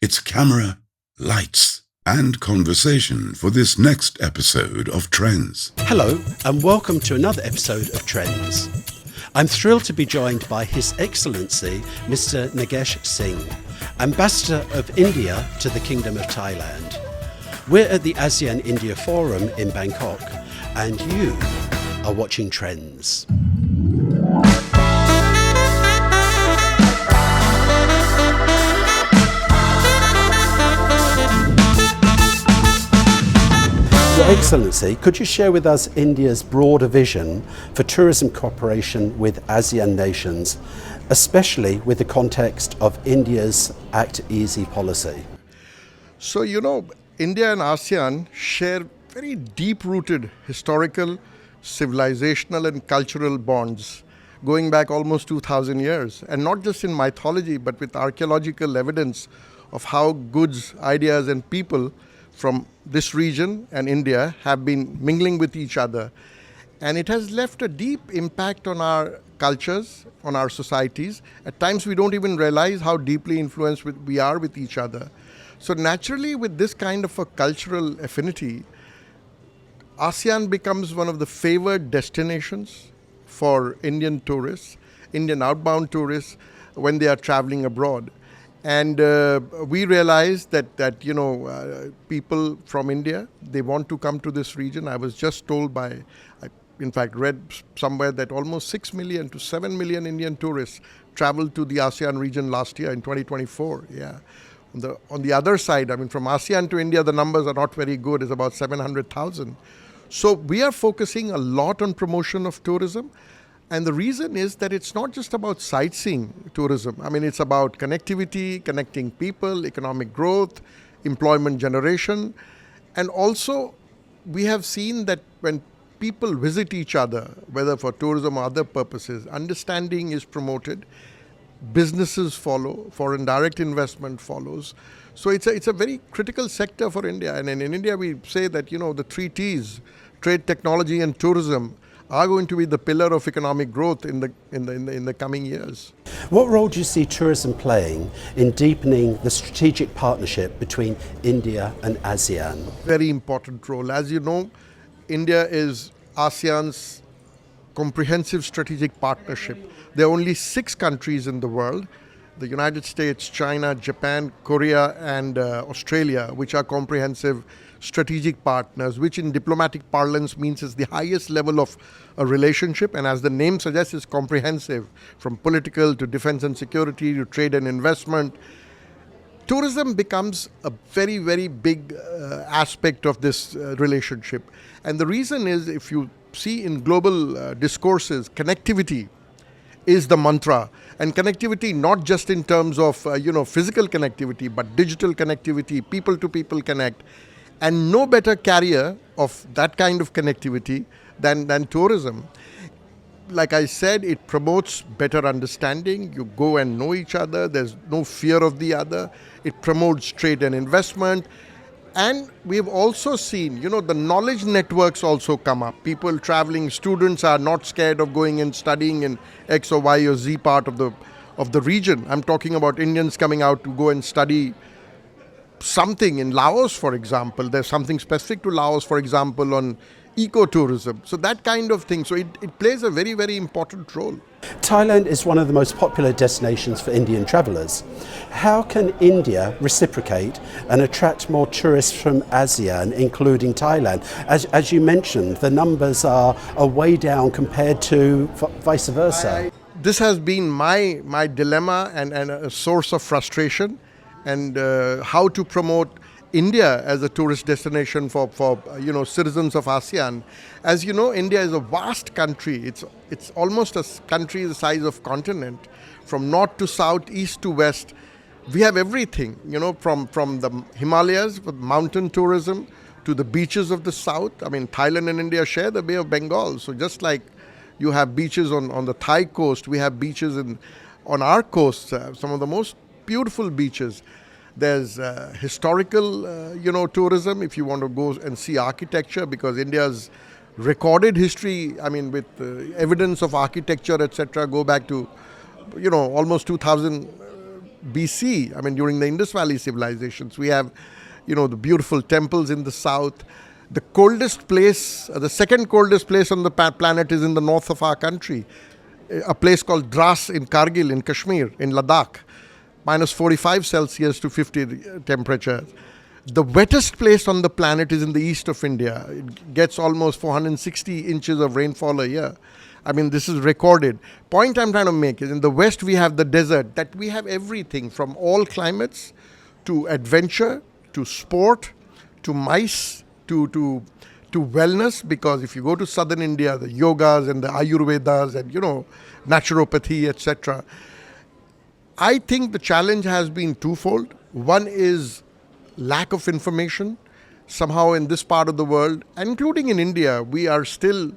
It's camera, lights, and conversation for this next episode of Trends. Hello, and welcome to another episode of Trends. I'm thrilled to be joined by His Excellency, Mr. Nagesh Singh, Ambassador of India to the Kingdom of Thailand. We're at the ASEAN-India Forum in Bangkok, and you are watching Trends. Your Excellency, could you share with us India's broader vision for tourism cooperation with ASEAN nations, especially with the context of India's Act Easy policy? So, India and ASEAN share very deep-rooted historical, civilizational and cultural bonds going back almost 2,000 years. And not just in mythology, but with archaeological evidence of how goods, ideas and people from this region and India have been mingling with each other. And it has left a deep impact on our cultures, on our societies. At times we don't even realize how deeply influenced we are with each other. So naturally, with this kind of a cultural affinity, ASEAN becomes one of the favored destinations for Indian tourists, Indian outbound tourists, when they are traveling abroad. And we realized that people from India, they want to come to this region. I was just told I read somewhere that almost 6 million to 7 million Indian tourists traveled to the ASEAN region last year in 2024. Yeah. On the other side, from ASEAN to India, the numbers are not very good. It's about 700,000. So we are focusing a lot on promotion of tourism. And the reason is that it's not just about sightseeing tourism. It's about connectivity, connecting people, economic growth, employment generation. And also, we have seen that when people visit each other, whether for tourism or other purposes, understanding is promoted, businesses follow, foreign direct investment follows. So it's a very critical sector for India. And in India, we say that, the 3 T's, trade, technology and tourism, are going to be the pillar of economic growth in the coming years. What role do you see tourism playing in deepening the strategic partnership between India and ASEAN? Very important role. As you know, India is ASEAN's comprehensive strategic partnership. There are only 6 countries in the world, the United States, China, Japan, Korea and Australia, which are comprehensive strategic partners, which in diplomatic parlance means is the highest level of a relationship, and as the name suggests, is comprehensive, from political to defense and security to trade and investment. Tourism becomes a very, very big aspect of this relationship. And the reason is, if you see in global discourses, connectivity is the mantra. And connectivity not just in terms of physical connectivity, but digital connectivity, people to people connect. And no better carrier of that kind of connectivity than tourism. Like I said, it promotes better understanding. You go and know each other. There's no fear of the other. It promotes trade and investment. And we've also seen, the knowledge networks also come up. People traveling, students are not scared of going and studying in X or Y or Z part of the region. I'm talking about Indians coming out to go and study something in Laos, for example. There's something specific to Laos, for example, on ecotourism. So that kind of thing. So it plays a very, very important role. Thailand is one of the most popular destinations for Indian travellers. How can India reciprocate and attract more tourists from ASEAN, including Thailand? As you mentioned, the numbers are way down compared to vice versa. This has been my dilemma and a source of frustration. And how to promote India as a tourist destination for citizens of ASEAN. As you know, India is a vast country. It's almost a country the size of continent. From north to south, east to west, we have everything. From the Himalayas with mountain tourism to the beaches of the south. Thailand and India share the Bay of Bengal. So just like you have beaches on the Thai coast, we have beaches on our coast. Some of the most beautiful beaches. There's historical, tourism, if you want to go and see architecture, because India's recorded history, with evidence of architecture, etc., go back to, almost 2,000 BC, I mean, during the Indus Valley civilizations. We have, the beautiful temples in the south. The coldest place, the second coldest place on the planet is in the north of our country, a place called Dras in Kargil, in Kashmir, in Ladakh, minus 45 Celsius to 50 temperature. The wettest place on the planet is in the east of India. It gets almost 460 inches of rainfall a year. I mean, this is recorded. Point I'm trying to make is in the west we have the desert, that we have everything from all climates to adventure, to sport, to mice, to wellness, because if you go to southern India, the yogas and the Ayurvedas and, naturopathy, etc. I think the challenge has been twofold. One is lack of information. Somehow in this part of the world, including in India, we are still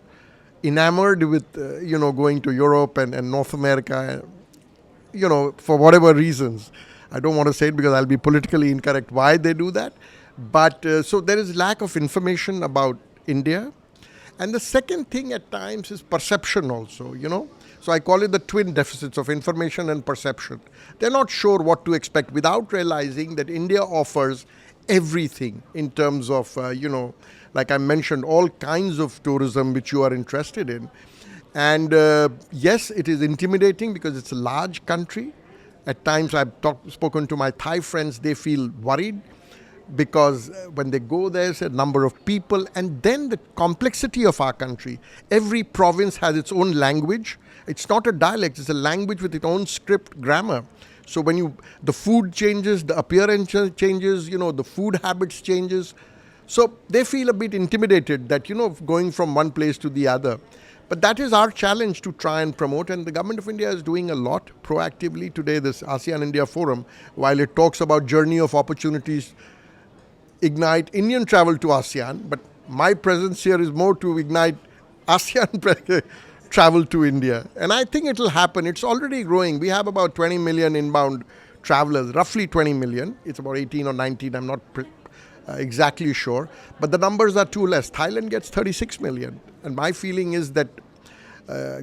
enamored with, going to Europe and North America, for whatever reasons. I don't want to say it because I'll be politically incorrect why they do that. But so there is lack of information about India. And the second thing at times is perception also, So I call it the twin deficits of information and perception. They're not sure what to expect without realizing that India offers everything in terms of, like I mentioned, all kinds of tourism which you are interested in. And yes, it is intimidating because it's a large country. At times I've spoken to my Thai friends, they feel worried because when they go there, it's a number of people, and then the complexity of our country. Every province has its own language. It's not a dialect, it's a language with its own script, grammar. So when the food changes, the appearance changes, the food habits changes. So they feel a bit intimidated that, going from one place to the other. But that is our challenge to try and promote, and the government of India is doing a lot proactively. Today, this ASEAN-India Forum, while it talks about journey of opportunities, ignite Indian travel to ASEAN, but my presence here is more to ignite ASEAN travel to India. And I think it will happen. It's already growing. We have about 20 million inbound travelers, roughly 20 million. It's about 18 or 19, I'm not exactly sure. But the numbers are too less. Thailand gets 36 million. And my feeling is that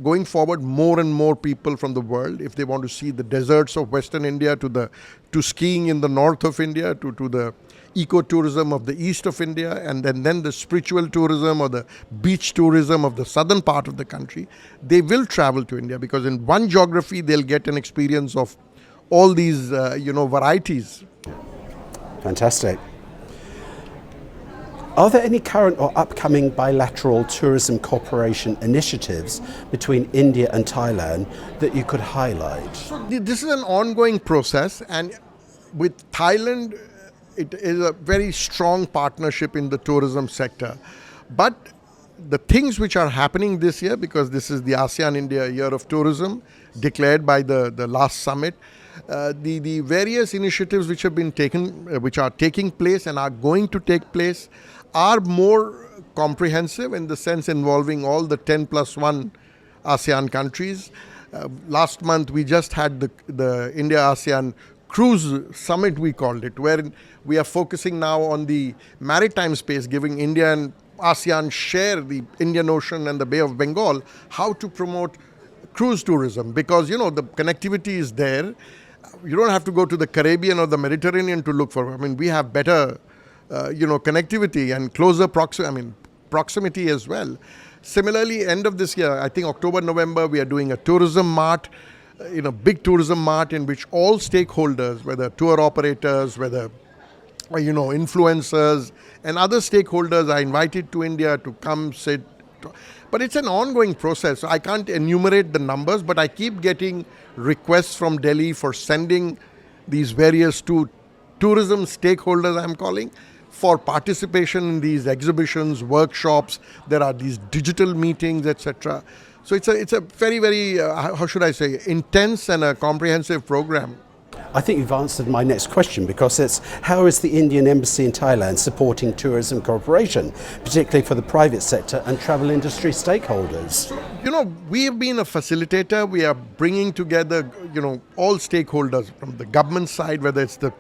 going forward, more and more people from the world, if they want to see the deserts of Western India, to skiing in the north of India, to the ecotourism of the east of India, and then the spiritual tourism or the beach tourism of the southern part of the country, they will travel to India because in one geography they'll get an experience of all these varieties. Fantastic. Are there any current or upcoming bilateral tourism cooperation initiatives between India and Thailand that you could highlight? So this is an ongoing process, and with Thailand, it is a very strong partnership in the tourism sector. But the things which are happening this year, because this is the ASEAN-India Year of Tourism declared by the last summit, the various initiatives which have been taken, which are taking place and are going to take place, are more comprehensive in the sense involving all the 10 plus 1 ASEAN countries. Last month we just had the India-ASEAN Cruise Summit, we called it, where we are focusing now on the maritime space, giving India and ASEAN share the Indian Ocean and the Bay of Bengal, how to promote cruise tourism, because, the connectivity is there. You don't have to go to the Caribbean or the Mediterranean to look for, we have better, connectivity and closer proximity as well. Similarly, end of this year, I think October, November, we are doing a tourism mart, big tourism mart in which all stakeholders, whether tour operators, whether influencers and other stakeholders are invited to India to come sit. But it's an ongoing process. I can't enumerate the numbers, but I keep getting requests from Delhi for sending these various tourism stakeholders, I'm calling, for participation in these exhibitions, workshops. There are these digital meetings, etc. So it's a very, very, intense and a comprehensive program. I think you've answered my next question, because it's how is the Indian Embassy in Thailand supporting tourism cooperation, particularly for the private sector and travel industry stakeholders? We have been a facilitator. We are bringing together, all stakeholders from the government side, whether it's the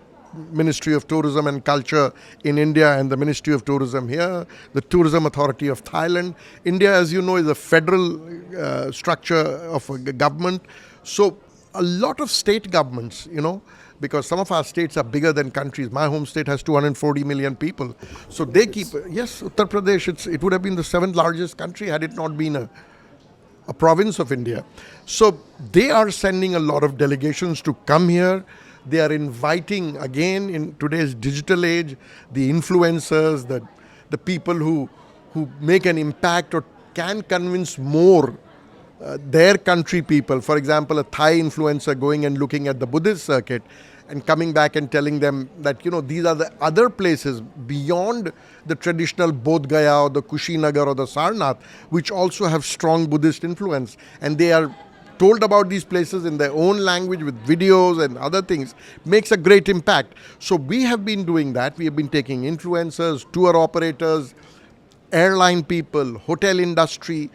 Ministry of Tourism and Culture in India and the Ministry of Tourism here, the Tourism Authority of Thailand. India, as you know, is a federal structure of a government. So a lot of state governments, because some of our states are bigger than countries. My home state has 240 million people. So they keep, yes, Uttar Pradesh, it would have been the 7th largest country had it not been a province of India. So they are sending a lot of delegations to come here. They are inviting, again, in today's digital age, the influencers, the people who make an impact or can convince more their country people. For example, a Thai influencer going and looking at the Buddhist circuit and coming back and telling them that, these are the other places beyond the traditional Bodh Gaya or the Kushinagar or the Sarnath, which also have strong Buddhist influence. And they are told about these places in their own language with videos and other things, makes a great impact. So we have been doing that. We have been taking influencers, tour operators, airline people, hotel industry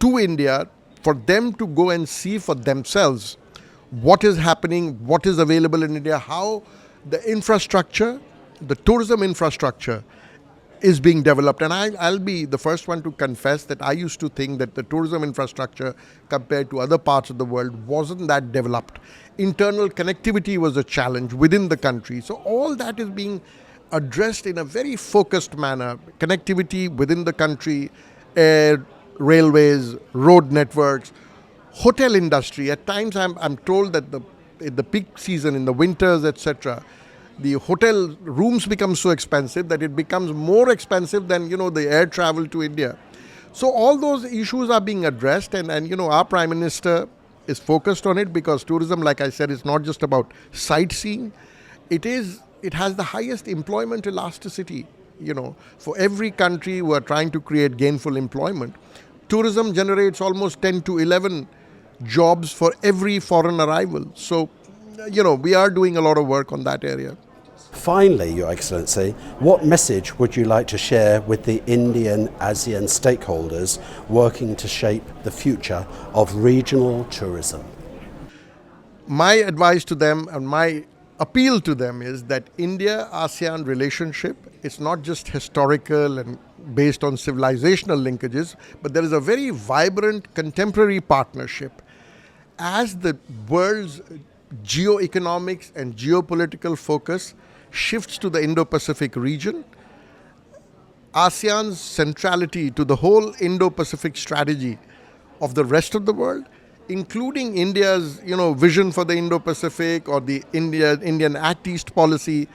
to India for them to go and see for themselves what is happening, what is available in India, how the infrastructure, the tourism infrastructure is being developed. And I'll be the first one to confess that I used to think that the tourism infrastructure compared to other parts of the world wasn't that developed. Internal connectivity was a challenge within the country. So all that is being addressed in a very focused manner. Connectivity within the country, air, railways, road networks, hotel industry. At times I'm told that in the peak season, in the winters, etc., the hotel rooms become so expensive that it becomes more expensive than, the air travel to India. So all those issues are being addressed, and our Prime Minister is focused on it, because tourism, like I said, is not just about sightseeing. It has the highest employment elasticity, for every country who are trying to create gainful employment. Tourism generates almost 10 to 11 jobs for every foreign arrival. So, we are doing a lot of work on that area. Finally, Your Excellency, what message would you like to share with the Indian ASEAN stakeholders working to shape the future of regional tourism? My advice to them and my appeal to them is that India-ASEAN relationship is not just historical and based on civilizational linkages, but there is a very vibrant contemporary partnership. As the world's geoeconomics and geopolitical focus shifts to the Indo-Pacific region, ASEAN's centrality to the whole Indo-Pacific strategy of the rest of the world, including India's vision for the Indo-Pacific or the Indian Act East policy,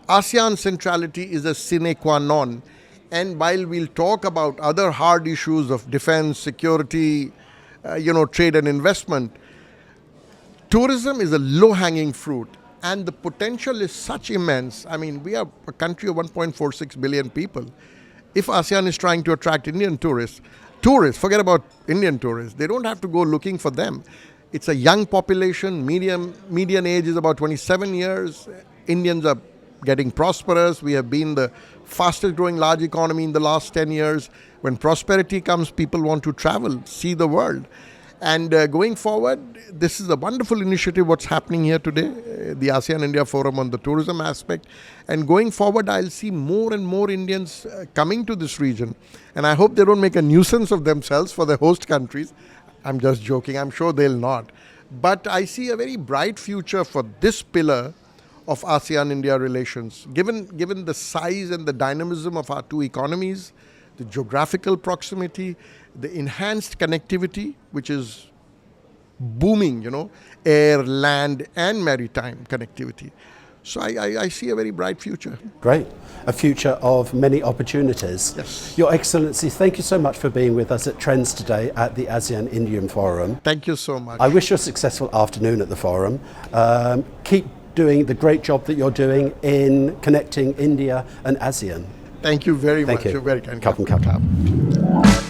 ASEAN centrality is a sine qua non. And while we'll talk about other hard issues of defense, security, trade and investment, tourism is a low-hanging fruit, and the potential is such immense. I mean, we are a country of 1.46 billion people. If ASEAN is trying to attract Indian tourists, forget about Indian tourists, they don't have to go looking for them. It's a young population, median age is about 27 years. Indians are getting prosperous. We have been the fastest growing large economy in the last 10 years. When prosperity comes, people want to travel, see the world. And going forward, this is a wonderful initiative, what's happening here today, the ASEAN-India Forum on the tourism aspect. And going forward, I'll see more and more Indians coming to this region. And I hope they don't make a nuisance of themselves for their host countries. I'm just joking. I'm sure they'll not. But I see a very bright future for this pillar of ASEAN-India relations. Given the size and the dynamism of our two economies, the geographical proximity, the enhanced connectivity, which is booming, air, land, and maritime connectivity. So I see a very bright future. Great. A future of many opportunities. Yes. Your Excellency, thank you so much for being with us at Trends today at the ASEAN-India Forum. Thank you so much. I wish you a successful afternoon at the forum. Keep doing the great job that you're doing in connecting India and ASEAN. Thank you very much. Thank you. You're very kind. Cup and cup.